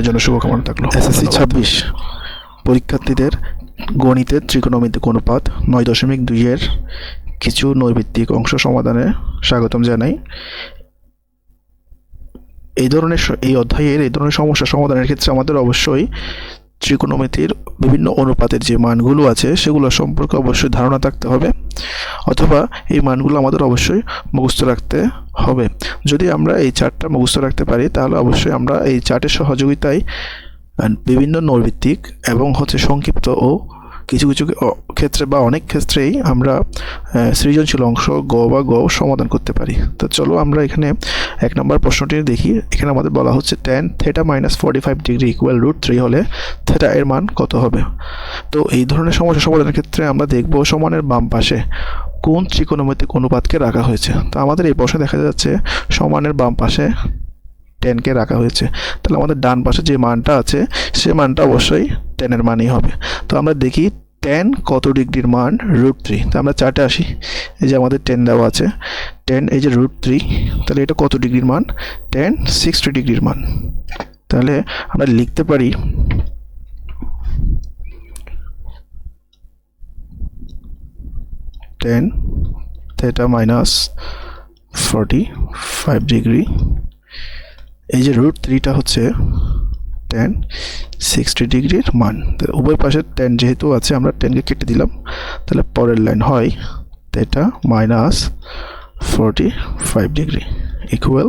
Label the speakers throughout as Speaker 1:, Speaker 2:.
Speaker 1: জন্য শুভকামনা থাকলো।
Speaker 2: এসএসসি 26 পরীক্ষার্থীদের গণিতের ত্রিকোণমিতিক অনুপাত 9.2 এর কিছু নৈর্ভিত্তিক অংশ সমাধানে স্বাগতম জানাই। এই অধ্যায়ের এই ধরনের সমস্যা সমাধানের ক্ষেত্রে আমাদের অবশ্যই ত্রিকোণমিতির বিভিন্ন অনুপাতের যে মানগুলো আছে সেগুলো সম্পর্কে অবশ্যই ধারণা থাকতে হবে, অথবা এই মানগুলো আমাদের অবশ্যই মুখস্থ রাখতে হবে। যদি আমরা এই চার্টটা মুখস্থ রাখতে পারি তাহলে অবশ্যই আমরা এই চার্টের সহযোগিতায় বিভিন্ন নৈর্ভিত্তিক এবং সংক্ষিপ্ত ও কিছু কিছু ক্ষেত্রে বা অনেক ক্ষেত্রেই আমরা সৃজনশীল অংশ গ বা গ সমাধান করতে পারি। তো চলো আমরা এখানে 1 নম্বর প্রশ্নটি দেখি। এখানে আমাদের বলা হচ্ছে tan θ - 45 ডিগ্রি ইকুয়াল √3 হলে থিটা এর মান কত হবে। তো এই ধরনের সমস্যা সমাধানের ক্ষেত্রে আমরা দেখব সমানের বাম পাশে কোন ত্রিকোণমিতিক অনুপাতকে রাখা হয়েছে। তো আমাদের এই প্রশ্নে দেখা যাচ্ছে সমানের বাম পাশে tan কে রাখা হয়েছে, তাহলে আমাদের ডান পাশে যে মানটা আছে সে মানটা অবশ্যই tan এর মানই হবে। তো আমরা দেখি tan কত ডিগ্রির মান √3। তো আমরা চার্টে আসি, এই যে আমাদের tan দেওয়া আছে, tan এই যে √3, তাহলে এটা কত ডিগ্রির মান? tan 60 ডিগ্রির মান। তাহলে আমরা লিখতে পারি tan θ - 45 ডিগ্রি, এই যে √3টা হচ্ছে tan 60 ডিগ্রির মান। উভয় পাশে tan যেহেতু আছে আমরা tan কে কেটে দিলাম, তাহলে পরের লাইন হয় θ - 45 ডিগ্রি ইকুয়াল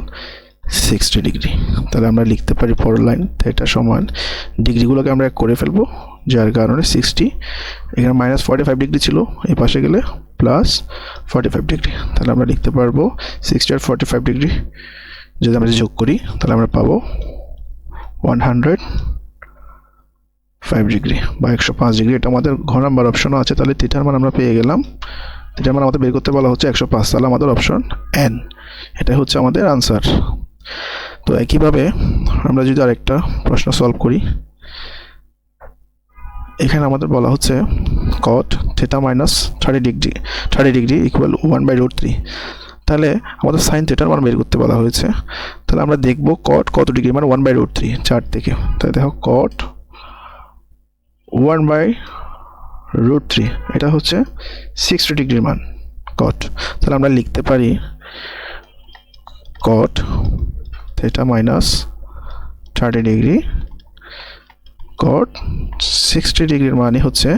Speaker 2: 60 ডিগ্রি। তাহলে আমরা লিখতে পারি পরের লাইন θ সমান, ডিগ্রিগুলোকে আমরা এক করে ফেলবো যার কারণে 60, এখানে -45 ডিগ্রি ছিল, এই পাশে গেলে +45 ডিগ্রি। তাহলে আমরা লিখতে পারবো 60 আর 45 ডিগ্রি যদি আমরা যোগ করি তাহলে আমরা পাবো 105 ডিগ্রি বা 105 ডিগ্রি। এটা আমাদের ঘ নাম্বার অপশনও আছে। তাহলে থিটার মান আমরা পেয়ে গেলাম, থিটার মান আমাদের বের করতে বলা হচ্ছে 105, তাহলে আমাদের অপশন N, এটাই হচ্ছে আমাদের আনসার। তো একইভাবে আমরা যদি আরেকটা প্রশ্ন সলভ করি, এখানে আমাদের বলা হচ্ছে cot θ - 30 ডিগ্রি ইকুয়াল 1/√3। তাহলে আমাদের সাইন থিটার মান বের করতে বলা হয়েছে। তাহলে আমরা দেখব cot কত ডিগ্রি মানে 1/√3 চার্ট থেকে। তাহলে দেখো cot 1/√3 এটা হচ্ছে 60 ডিগ্রির মান cot। তাহলে আমরা লিখতে পারি cot θ - 30 ডিগ্রি cot 60 ডিগ্রির মানে হচ্ছে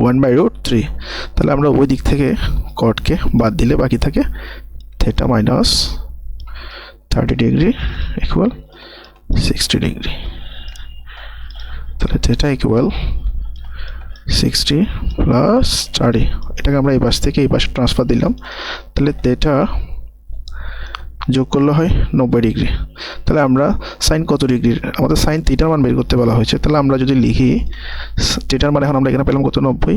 Speaker 2: 1/√3। তাহলে আমরা ওই দিক থেকে cotকে বাদ দিলে বাকি থাকে θ - 30 ডিগ্রি ইকুয়াল 60 ডিগ্রি। তাহলে θ ইকুয়াল 60 প্লাস 30, এটাকে আমরা এই পাশ থেকে এই পাশে ট্রান্সফার দিলাম, তাহলে θ যোগ করলে হয় 90 ডিগ্রি। তাহলে আমরা সাইন কত ডিগ্রির, আমাদের সাইন থিটার মান বের করতে বলা হয়েছে। তাহলে আমরা যদি লিখি থিটার মান এখন আমরা এখানে পেলাম কত 90,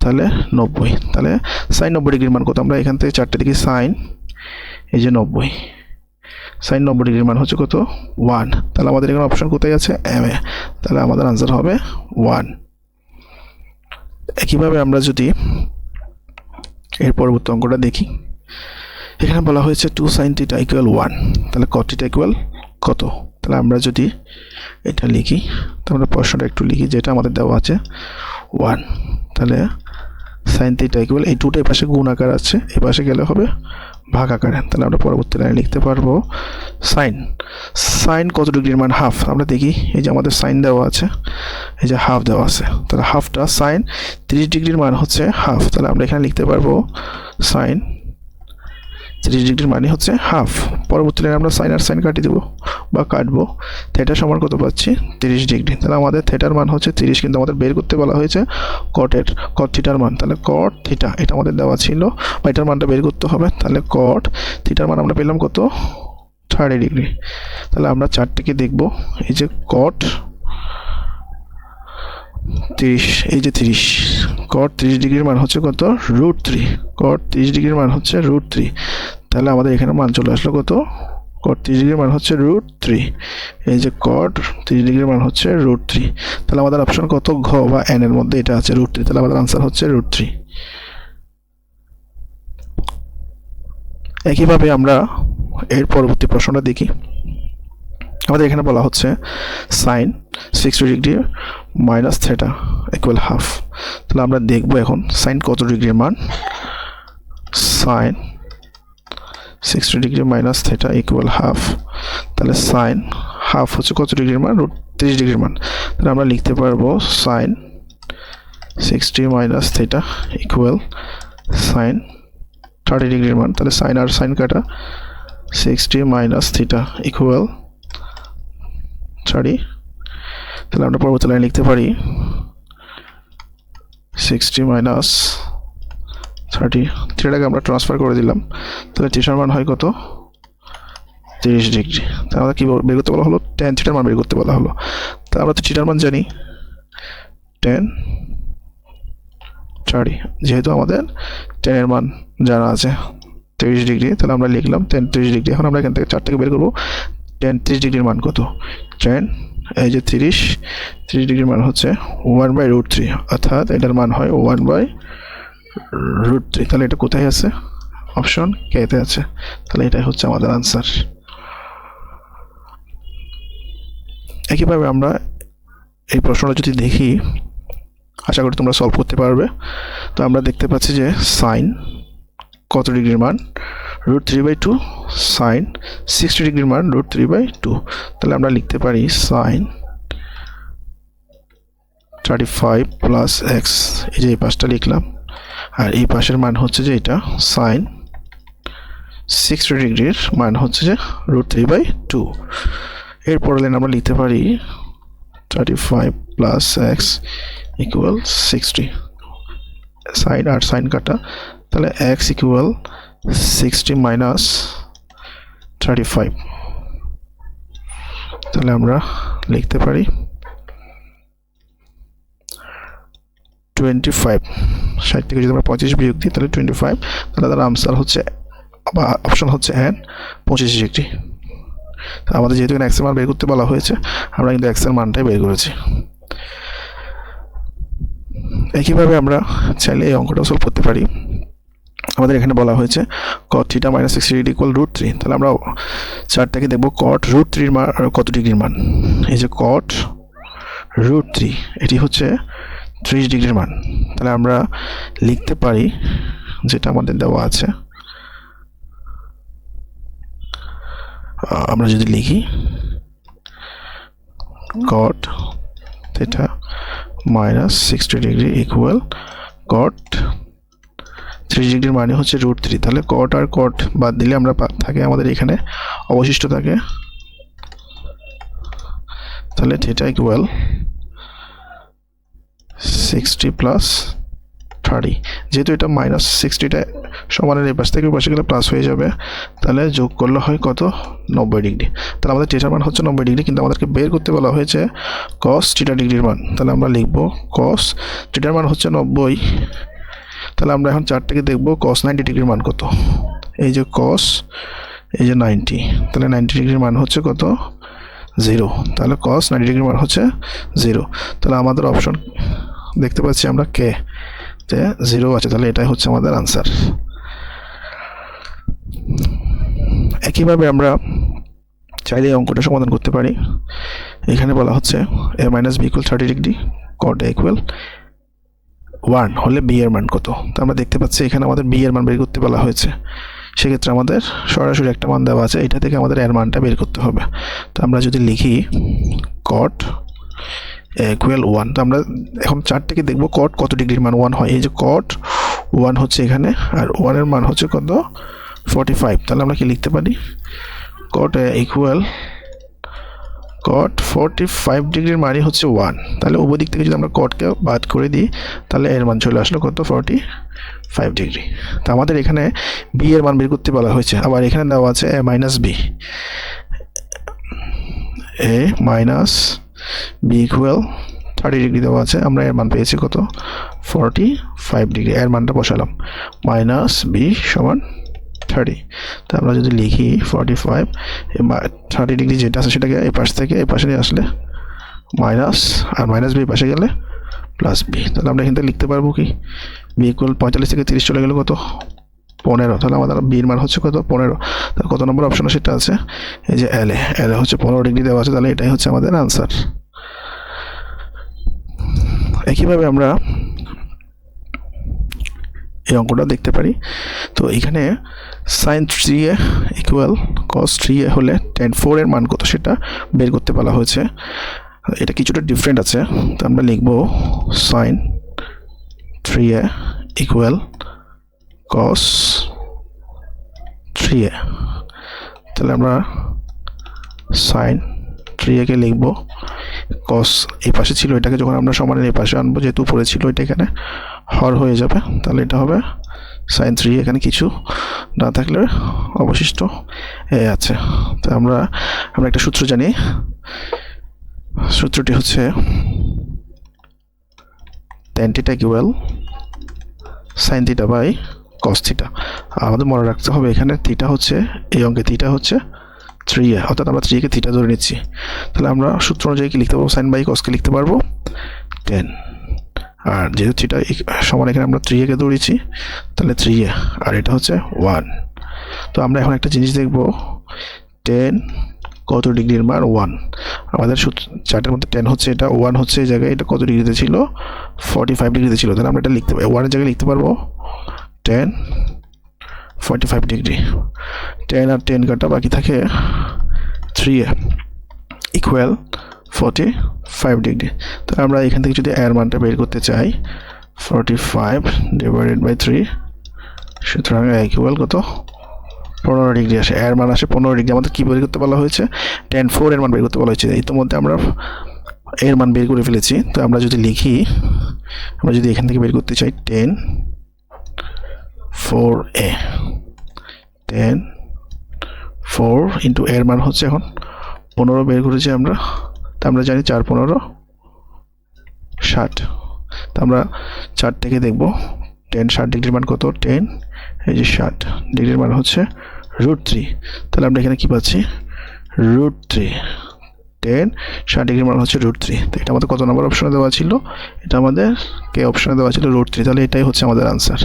Speaker 2: তাহলে 90, তাহলে সাইন 90 ডিগ্রির মান কত? আমরা এখান থেকে চারটে দেখি সাইন, এই যে 90, সাইন 90 ডিগ্রির মান হচ্ছে কত? 1। তাহলে আমাদের এখানে অপশন কোথায় আছে? M A. তাহলে আমাদের আনসার হবে 1। একইভাবে আমরা যদি এর পরবর্তী অঙ্কটা দেখি, এখানে বলা হয়েছে 2 sin θ ইকুয়াল 1, তাহলে cot θ ইকুয়াল কত? তাহলে আমরা যদি এটা লিখি, তাহলে আমরা প্রশ্নটা একটু লিখি যেটা আমাদের দেওয়া আছে 1, তাহলে sin θ ইকুয়াল এই 2টা এই পাশে গুণ আকার আছে, এই পাশে গেলে হবে ভাগ আকারে। তাহলে আমরা পরবর্তী লাইনে লিখতে পারবো সাইন কত ডিগ্রির মান হাফ। আমরা দেখি এই যে আমাদের সাইন দেওয়া আছে, এই যে হাফ দেওয়া আছে, তাহলে হাফটা সাইন 30 ডিগ্রির মান হচ্ছে হাফ। তাহলে আমরা এখানে লিখতে পারবো সাইন 30 ডিগ্রির মানে হচ্ছে হাফ। পরবর্তী লাইনে আমরা সাইন আর সাইন কাটিয়ে দেবো বা কাটবো, থিটা সমান কত পাচ্ছি? 30 ডিগ্রি। তাহলে আমাদের থিটার মান হচ্ছে 30, কিন্তু আমাদের বের করতে বলা হয়েছে cot থিটার মান। তাহলে cot থিটা এটা আমাদের দেওয়া ছিল বা এটার মানটা বের করতে হবে। তাহলে cot থিটার মান আমরা পেলাম কত? 30 ডিগ্রি। তাহলে আমরা চারটিকে দেখব, এই যে cot 30, এই যে 30, cot 30 ডিগ্রির মান হচ্ছে কত? √3। cot 30 ডিগ্রির মান হচ্ছে √3। তাহলে আমাদের এখানে মান চলে আসলো কত? cot 30 ডিগ্রির মান হচ্ছে √3। এই যে cot 30 ডিগ্রির মান হচ্ছে √3। তাহলে আমাদের অপশন কত? ঘ বা n এর মধ্যে এটা আছে √3। তাহলে আমাদের আনসার হচ্ছে √3। একইভাবে আমরা এর পরবর্তী প্রশ্নটা দেখি। আমাদের এখানে বলা হচ্ছে sine 60 degree minus theta equal half. তাহলে আমরা দেখব এখন সাইন কত ডিগ্রির মান। Sine 60 degree minus theta equal half. তাহলে সাইন হাফ হচ্ছে কত ডিগ্রির মান? রুট 30 ডিগ্রির মান। তাহলে আমরা লিখতে পারবো sine 60 minus theta equal sine 30 ডিগ্রির মান। তাহলে সাইন আর সাইন কাটা, 60 মাইনাস থিটা ইকুয়াল 30। তাহলে আমরা পরবর্তী লাইন লিখতে পারি 60 মাইনাস 30, থিটাটাকে আমরা ট্রান্সফার করে দিলাম। তাহলে থিটার মান হয় কত? 30 ডিগ্রি। তাহলে আমরা কী বের করতে বলা হলো? ট্যান থিটার মান বের করতে বলা হলো। তা আমরা তো থিটার মান জানি, ট্যান 30, যেহেতু আমাদের ট্যানের মান জানা আছে 30 ডিগ্রি, তাহলে আমরা লিখলাম ট্যান 30 ডিগ্রি। এখন আমরা এখান থেকে 4 থেকে বের করবো ট্যান 30 ডিগ্রির মান কত। ট্যান এই যে 30 ডিগ্রির মান হচ্ছে 1/√3, অর্থাৎ এটার মান হয় 1/√3। তাহলে এটা কোথায় আছে? অপশন কেতে আছে। তাহলে এটাই হচ্ছে আমাদের আনসার। একইভাবে আমরা এই প্রশ্নটা যদি দেখি, আশা করি তোমরা সলভ করতে পারবে। তো আমরা দেখতে পাচ্ছি যে সাইন কত ডিগ্রির মান? √3/2। সাইন 60 ডিগ্রির মান √3/2। তাহলে আমরা লিখতে পারি সাইন 35 প্লাস এক্স, এই যে এই পাশটা লিখলাম, আর এই পাশের মান হচ্ছে যে এটা সাইন 60 ডিগ্রির মান হচ্ছে যে √3/2। এরপর লাইন আমরা লিখতে পারি 35 প্লাস এক্স ইকুয়াল 60, সাইন আর সাইন কাটা। তাহলে এক্স ইকুয়াল 60 মাইনাস 35। তাহলে আমরা লিখতে পারি 25। 60 থেকে যদি আমরা 25 বিয়োগ দিই তাহলে 25। তাহলে তার আনসার হচ্ছে বা অপশন হচ্ছে এন 25 ডিগ্রি। আমাদের যেহেতু এখানে এক্সের মান বের করতে বলা হয়েছে, আমরা কিন্তু এক্সের মানটাই বের করেছি। একইভাবে আমরা চাইলে এই অঙ্কটাও সলভ করতে পারি। আমাদের এখানে বলা হয়েছে cot theta minus 60 degree equal √3। তাহলে আমরা চারটাকে দেখবো cot √3 মান কত ডিগ্রির মান। এই যে cot √3 এটি হচ্ছে 30 ডিগ্রির মান। তাহলে আমরা লিখতে পারি যেটা আমাদের দেওয়া আছে, আমরা যদি লিখি cot theta minus 60 degree equal cot 30 ডিগ্রির মানে হচ্ছে √3। তাহলে cot আর cot বাদ দিলে আমরা থাকে আমাদের এখানে অবশিষ্ট থাকে, তাহলে থিটা ইকুয়াল 60 প্লাস 30। যেহেতু এটা মাইনাস 60টা সমানের এই পাশ থেকে ওই পাশে গেলে প্লাস হয়ে যাবে, তাহলে যোগ করলে হয় কত? 90 ডিগ্রি। তাহলে আমাদের থিটার মান হচ্ছে 90 ডিগ্রি, কিন্তু আমাদেরকে বের করতে বলা হয়েছে cos থিটা ডিগ্রির মান। তাহলে আমরা লিখব cos থিটার মান হচ্ছে 90। তাহলে আমরা এখন চারটাকে দেখব cos 90 ডিগ্রির মান কত। এই যে cos, এই যে 90, তাহলে 90 ডিগ্রির মান হচ্ছে কত? 0। তাহলে cos 90 ডিগ্রির মান হচ্ছে 0। তাহলে আমাদের অপশন দেখতে পাচ্ছি আমরা কে তে 0 আছে। তাহলে এটাই হচ্ছে আমাদের আনসার। একইভাবে আমরা চাইলে এই অঙ্কটা সমাধান করতে পারি। এখানে বলা হচ্ছে a minus b equal 30 degree, cot a equal 1 হলে b এর মান কত। তো আমরা দেখতে পাচ্ছি এখানে আমাদের b এর মান বের করতে বলা হয়েছে। সেক্ষেত্রে আমাদের সরাসরি একটা মান দেওয়া আছে, এটা থেকে আমাদের এর মানটা বের করতে হবে। তো আমরা যদি লিখি cot ইকুয়াল 1, তো আমরা এখন চারটাকে দেখবো cot কত ডিগ্রির মান 1 হয়। এই যে cot 1 হচ্ছে এখানে, আর 1 এর মান হচ্ছে কত? 45। তাহলে আমরা কি লিখতে পারি cot ইকুয়াল cot 45 ডিগ্রির মানই হচ্ছে 1। তাহলে উভয় দিক থেকে যদি আমরা cotকে বাদ করে দিই তাহলে এর মান চলে আসলো কত? 45 ডিগ্রি। তো আমাদের এখানে b এর মান বের করতে বলা হয়েছে। আবার এখানে দেওয়া আছে a minus b, a minus b equal 30 degree দেওয়া আছে। আমরা এর মান পেয়েছি কত? 45 ডিগ্রি। এর মানটা বসালাম, মাইনাস b সমান 30। তো আমরা যদি লিখি 45 30 ডিগ্রি যেটা আছে সেটাকে এই পাশ থেকে এই পাশে নিয়ে আসলে মাইনাস, আর মাইনাস বি পাশে গেলে প্লাস বি। তাহলে আমরা এখান থেকে লিখতে পারবো কি b ইকুয়াল 45 থেকে 30 চলে গেলে কত? 15, তাহলে আমাদের বির মান হচ্ছে কত 15। তাহলে কত নম্বর অপশনে সেটা আছে, এই যে এল এ হচ্ছে 15 ডিগ্রি দেওয়া আছে, তাহলে এটাই হচ্ছে আমাদের আনসার। একইভাবে আমরা এই অঙ্কটা দেখতে পারি। তো এখানে sin 3a equal cos 3a হলে tan 4 এর মান কত সেটা বের করতে বলা হয়েছে। এটা কিছুটা ডিফারেন্ট আছে, তো আমরা লিখব sin 3a equal cos 3a। তাহলে আমরা sin 3a কে লিখব cos এই পাশে ছিল, এটাকে যখন আমরা সমানের এই পাশে আনবো, যেহেতু উপরে ছিল এটা এখানে হর হয়ে যাবে, তাহলে এটা হবে sin 3 এখানে কিছু না থাকলে অবশিষ্ট এ আছে। তো আমরা একটা সূত্র জানি, সূত্রটি হচ্ছে tan theta equal sin theta by cos theta. আমাদের মনে রাখতে হবে এখানে থিটা হচ্ছে, এই অঙ্কে থিটা হচ্ছে 3a, অর্থাৎ আমরা 3a কে থিটা ধরে নিচ্ছি। তাহলে আমরা সূত্র অনুযায়ী কি লিখতে পারবো, sin বাই cos কে লিখতে পারবো tan, আর যেহেতু থিটা সমান এখানে আমরা 3a কে ধরেছি, তাহলে 3a, আর এটা হচ্ছে 1। তো আমরা এখন একটা জিনিস দেখব, tan কত ডিগ্রির মান 1। আমাদের চার্টের মধ্যে tan হচ্ছে এটা, 1 হচ্ছে এই জায়গায়, এটা কত ডিগ্রিতে ছিল 45 ডিগ্রিতে ছিল, তাহলে আমরা এটা লিখতে পারবো 1 এর জায়গায় লিখতে পারবো tan 45 ডিগ্রি। tan আর tan কাটা বাকি থাকে 3a ইকুয়াল 45 ডিগ্রি। তাহলে আমরা এখান থেকে যদি এর মানটা বের করতে চাই 45 ডিভাইডেড বাই 3, সুতরাং ইকুয়াল কত 15 ডিগ্রি আসে, এর মান আসে 15 ডিগ্রি। আমাদের কি বের করতে বলা হয়েছে, tan 4 এর মান বের করতে বলা হয়েছে। ইতিমধ্যে আমরা এর মান বের করে ফেলেছি। তো আমরা যদি লিখি, আমরা যদি এখান থেকে বের করতে চাই tan 4a, tan 4 ইন্টু এর মান হচ্ছে এখন 15 বের করেছি আমরা, তো আমরা জানি 4 15 60। তো আমরা 4 থেকে দেখব tan 60 ডিগ্রির মান কত, tan এই যে 60 ডিগ্রির মান হচ্ছে √3। তাহলে আমরা এখানে কি পাচ্ছি √3, tan 60 ডিগ্রির মান হচ্ছে √3। তো এটা আমাদের কত নম্বর অপশনে দেওয়া ছিল, এটা আমাদের কে অপশনে দেওয়া ছিল √3, তাহলে এটাই হচ্ছে আমাদের আনসার।